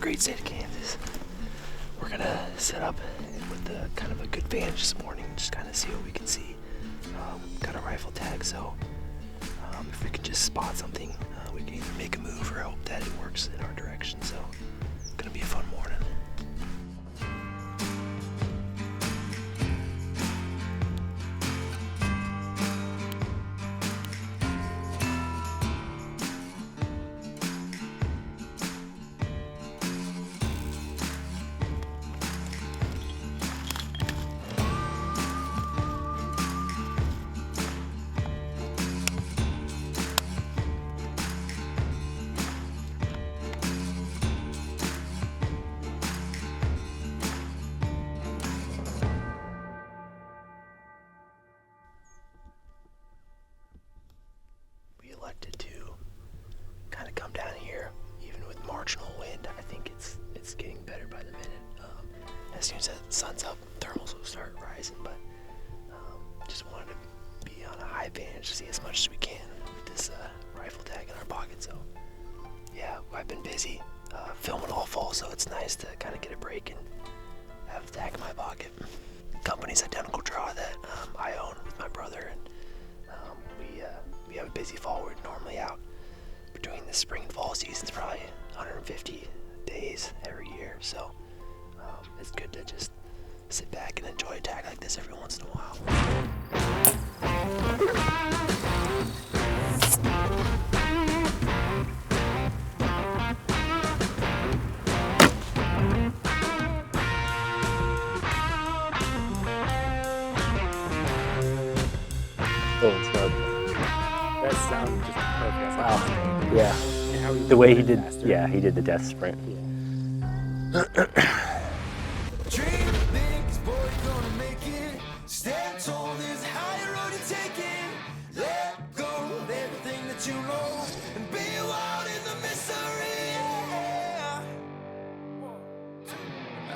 great state of Kansas. We're gonna set up with kind of a good vantage this morning, just kind of see what we can see. Got a rifle tag, so if we can just spot something, we can either make a move or hope that it works in our direction. So it's gonna be a fun morning. Elected to kind of come down here, even with marginal wind. I think it's getting better by the minute. As soon as the sun's up, thermals will start rising, but just wanted to be on a high vantage to see as much as we can with this rifle tag in our pocket. So yeah, I've been busy filming all fall, so it's nice to kind of get a break and have a tag in my pocket. Company's identical draw that I own with my brother, and we have a busy fall. We're normally out between the spring and fall seasons, probably 150 days every year. So it's good to just sit back and enjoy a tag like this every once in a while. That sound just perfect. Wow. Yeah. And how The way he did, faster. yeah, he did the death sprint. Dream big, 'cause boy, you're gonna make it. Stand tall, there's a higher road you're taking. Let go of everything that you know and be wild in the mystery.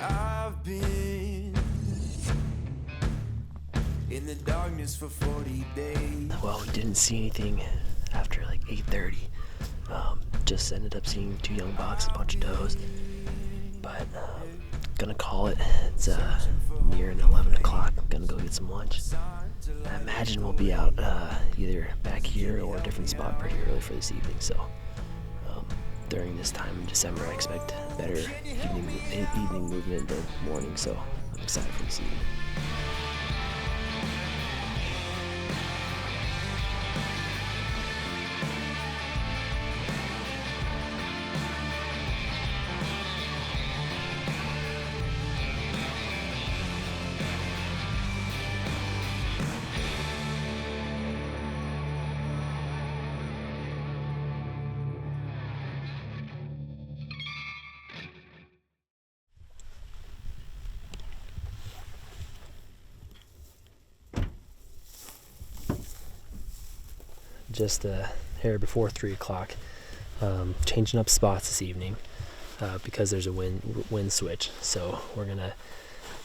I've been in the darkness for 40 days. Well, we didn't see anything after like 8:30. Just ended up seeing 2 young bucks, a bunch of does. But gonna call it. It's near 11 o'clock. I'm gonna go get some lunch. I imagine we'll be out either back here or a different spot pretty early for this evening. So during this time in December, I expect better evening movement than morning. So I'm excited for this evening. Just here before 3 o'clock, changing up spots this evening because there's a wind switch. So we're gonna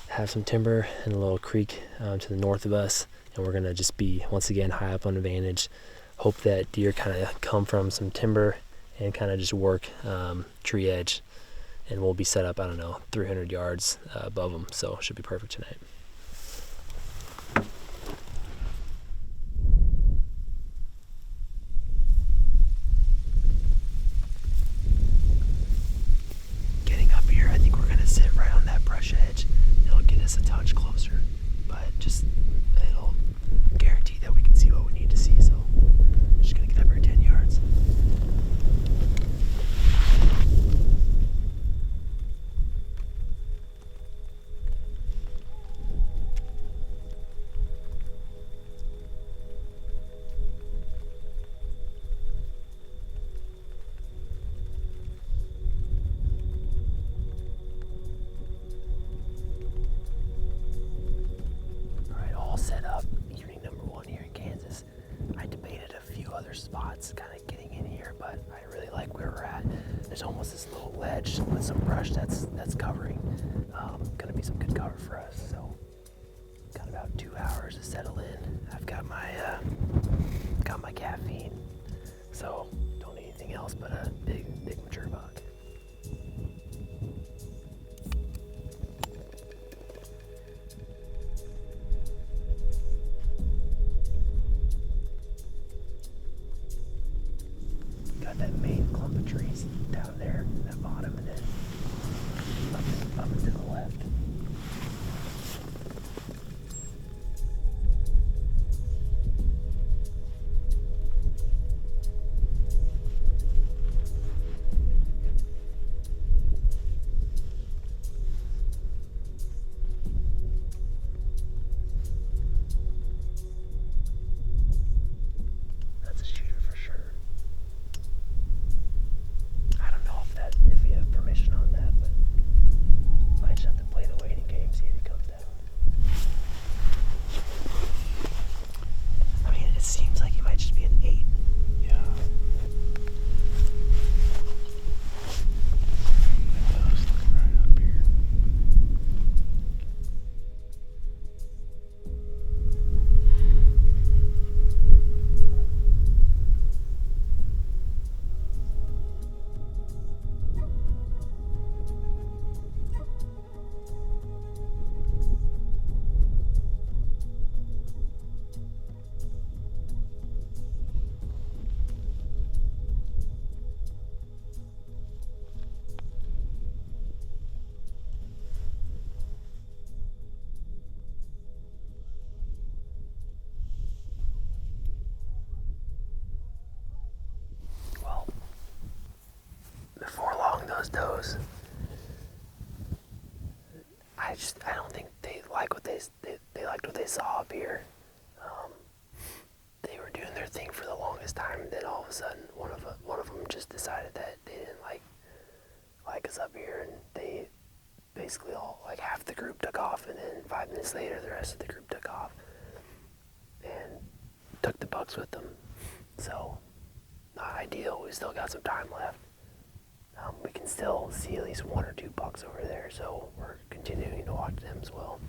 have some timber and a little creek to the north of us, and we're gonna just be once again high up on the vantage. Hope that deer kind of come from some timber and kind of just work tree edge, and we'll be set up, I don't know, 300 yards above them. So it should be perfect tonight. Sit right on that brush edge. It'll get us a touch closer, but just it'll guarantee that we can see what we need to see. So I'm just gonna get up here 10 yards. Set up evening number 1 here in Kansas. I debated a few other spots kind of getting in here, but I really like where we're at. There's almost this little ledge with some brush that's covering. Gonna be some good cover for us. So got about 2 hours to settle in. I've got my caffeine, so don't need anything else but a big mature buck. the trees down there at the bottom, and then up and to the left. That's a shooter for sure. I don't know if we have permission on that, but might just have to play the waiting game, see if he comes down. I mean, it seems like he might just be an 8. Yeah. It does look right up here. Well, before long, those does. I don't think they like what they liked what they saw up here. They were doing their thing for the longest time, and then all of a sudden, one of them just decided that they didn't like us up here, and they basically all, like, half the group took off, and then 5 minutes later, the rest of the group took off and took the bucks with them. So, not ideal. We still got some time left. We can still see at least 1 or 2 bucks over there, so we're continuing to watch them as well.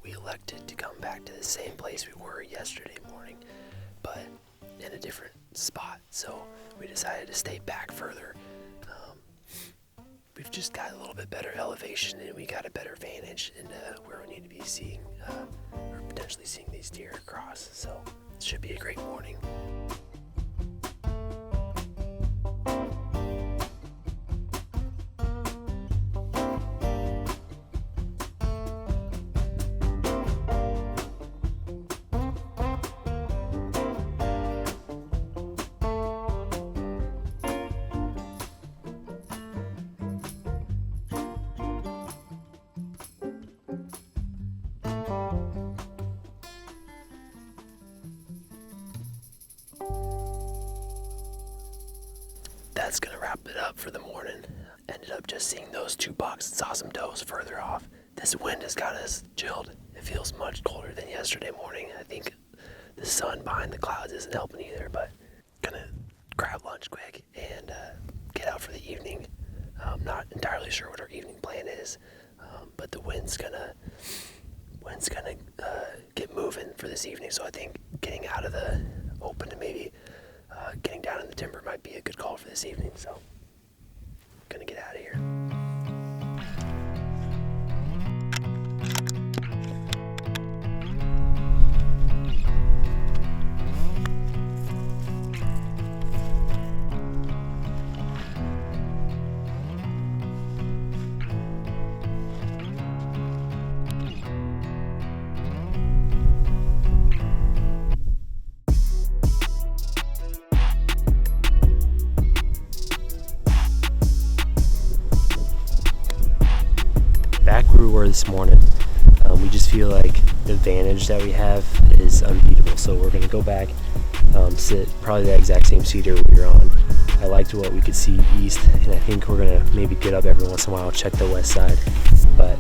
We elected to come back to the same place we were yesterday morning, but in a different spot. So we decided to stay back further. We've just got a little bit better elevation, and we got a better vantage into where we need to be seeing, or potentially seeing these deer across. So it should be a great morning. That's gonna wrap it up for the morning. Ended up just seeing those 2 bucks. Saw some does further off. This wind has got us chilled. It feels much colder than yesterday morning. I think the sun behind the clouds isn't helping either, but gonna grab lunch quick and get out for the evening. I'm not entirely sure what our evening plan is, but the wind's gonna get moving for this evening. So I think getting out of the open and maybe getting down in the timber might be a good call for this evening. So gonna get out of here. Back where we were this morning, we just feel like the vantage that we have is unbeatable. So we're going to go back, sit probably the exact same cedar we were on. I liked what we could see east, and I think we're going to maybe get up every once in a while, check the west side. But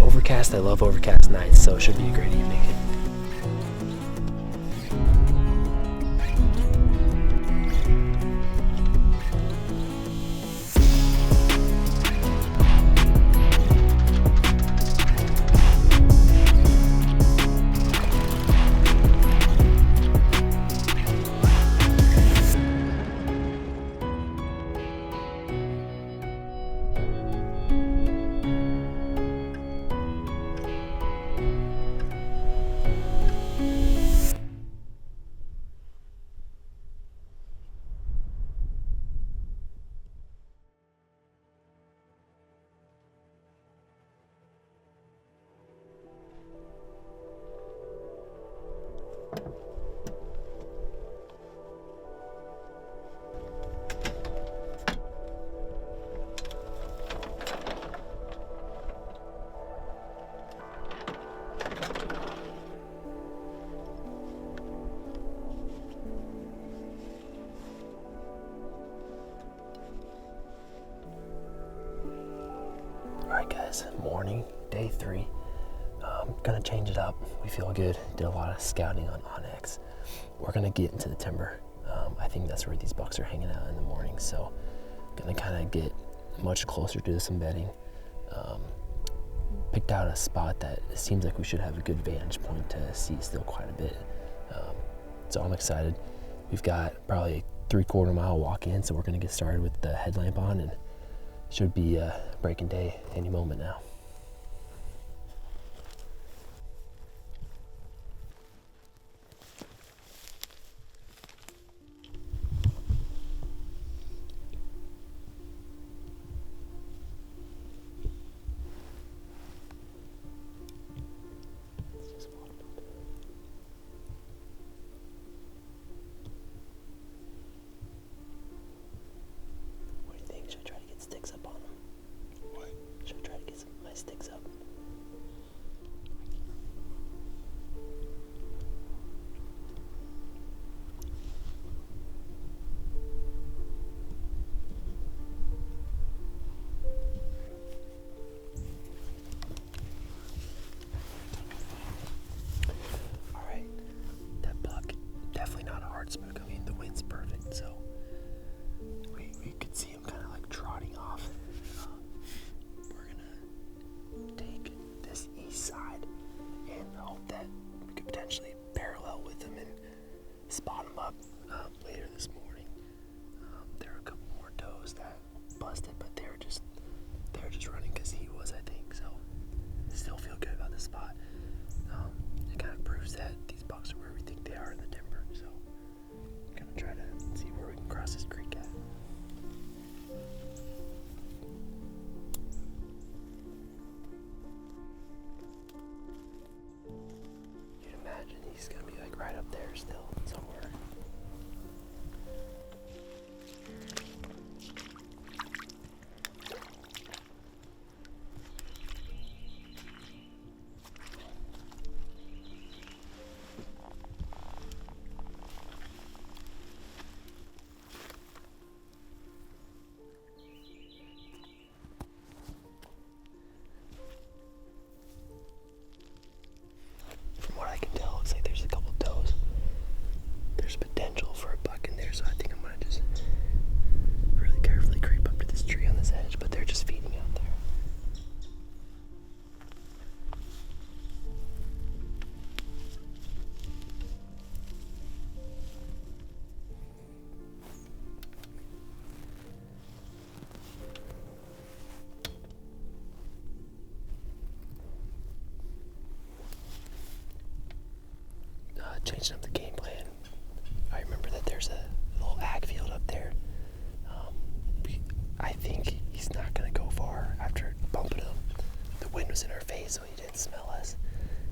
overcast, I love overcast nights, so it should be a great evening. Alright guys, morning, day 3. Gonna change it up. We feel good. Did a lot of scouting on Onyx. We're gonna get into the timber. I think that's where these bucks are hanging out in the morning, so gonna kind of get much closer to this embedding. Picked out a spot that it seems like we should have a good vantage point to see still quite a bit. So I'm excited. We've got probably a 3/4 mile walk in, so we're gonna get started with the headlamp on, and should be breaking day any moment now. What do you think? Should I try to get sticks up on them? What? Should I try to get my sticks up? Alright, that buck, definitely not a hard spook. I mean, the wind's perfect, so we could see him kind of like trotting off. We're gonna take this east side and hope that we could potentially parallel with him and spot him up later this morning. There were a couple more does that busted, but they were just running because he was, I think. So still feel good about this spot. It kind of proves that these bucks are where we think they are in the timber. So gonna try to see where we can cross this creek at. You'd imagine he's gonna be like right up there still somewhere. From what I can tell, looks like there's a couple does. There's potential for a buck in there, so I think I'm gonna just really carefully creep up to this tree on this edge, but they're just feeding out there. Changing up the game plan. I remember that there's a little ag field up there. I think he's not gonna go far after bumping him. The wind was in our face, so he didn't smell us,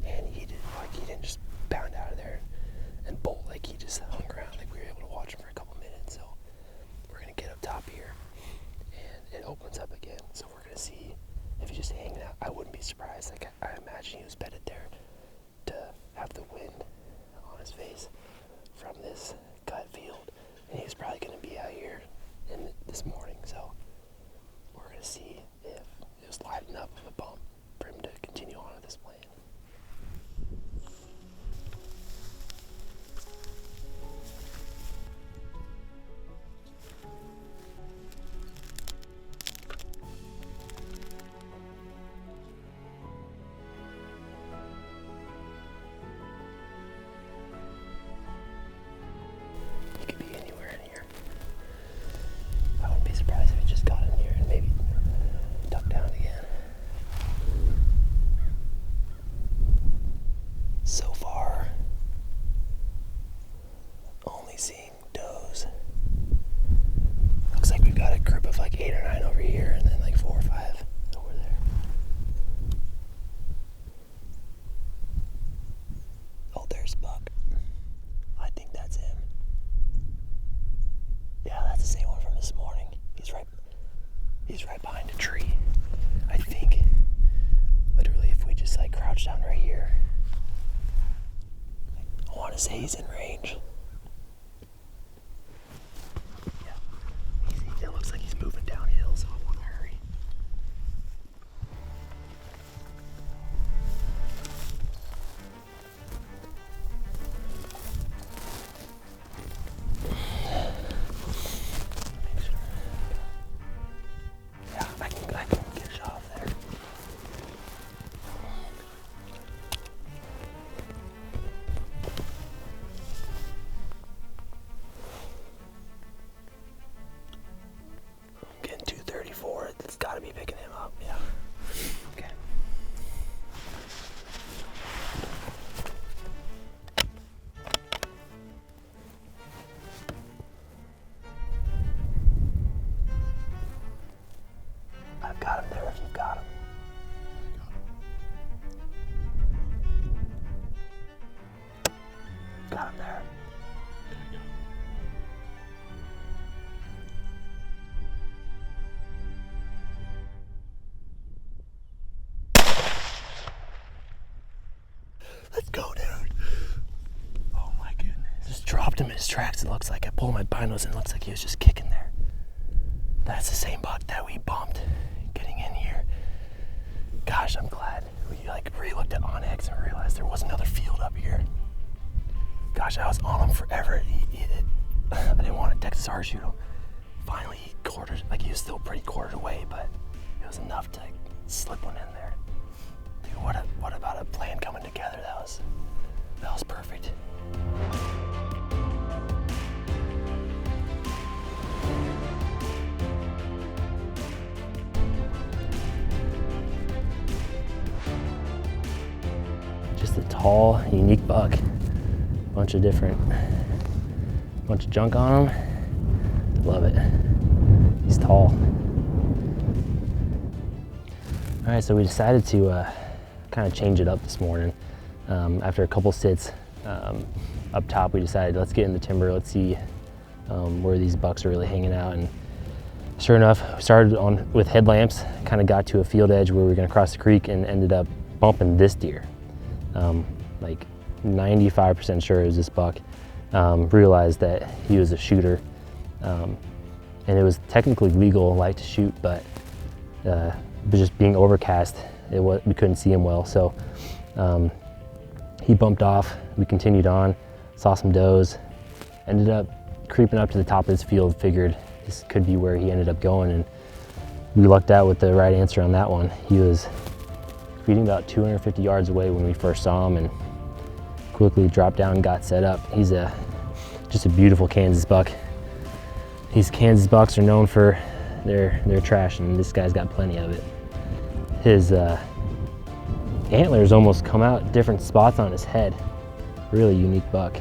and he didn't just bound out of there and bolt. Like, he just hung around. Like, we were able to watch him for a couple minutes. So we're gonna get up top here, and it opens up again. So we're gonna see if he's just hanging out. I wouldn't be surprised. Like, I imagine he was bedded there to have the wind on his face from this cut field, and he's probably going to be out here in this morning. So we're going to see if it was light enough of a bump for him to continue on with this plan. He could be anywhere in here. I wouldn't be surprised if he just got in here and maybe ducked down again. So far, only seeing does. Looks like we've got a group of like 8 or 9 over here, and then like 4 or 5 over there. Oh, there's a buck. that's the same one from this morning. He's right behind a tree. I think literally if we just like crouch down right here, I want to say he's in range. Yeah, it looks like he's moving downhill, so I want to hurry. Yeah, I can get a shot off there. Getting 234. It's got to be picking him up. Yeah. Okay. I've got him there if you've got him. Got him there. Let's go, dude. Oh my goodness. Just dropped him in his tracks. It looks like I pulled my binos and it looks like he was just kicking there. That's the same buck that we bumped getting in here. Gosh, I'm glad we like re-looked at Onyx and realized there was another field up here. Gosh, I was on him forever. I didn't want to Texas hard shoot him. Finally, he quartered, like he was still pretty quartered away, but it was enough to slip one in there. Dude, what about a plan coming together? That was perfect. Just a tall, unique buck. Bunch of junk on him. Love it. He's tall. All right, so we decided to kind of change it up this morning. After a couple sits up top, we decided let's get in the timber, let's see where these bucks are really hanging out. And sure enough, we started with headlamps, kind of got to a field edge where we were gonna cross the creek and ended up bumping this deer. Like 95% sure it was this buck. Realized that he was a shooter. And it was technically legal light to shoot, but just being overcast, we couldn't see him well. So he bumped off, we continued on, saw some does, ended up creeping up to the top of this field, figured this could be where he ended up going, and we lucked out with the right answer on that one. He was feeding about 250 yards away when we first saw him and quickly dropped down and got set up. He's just a beautiful Kansas buck. These Kansas bucks are known for their trash, and this guy's got plenty of it. His antlers almost come out different spots on his head. Really unique buck.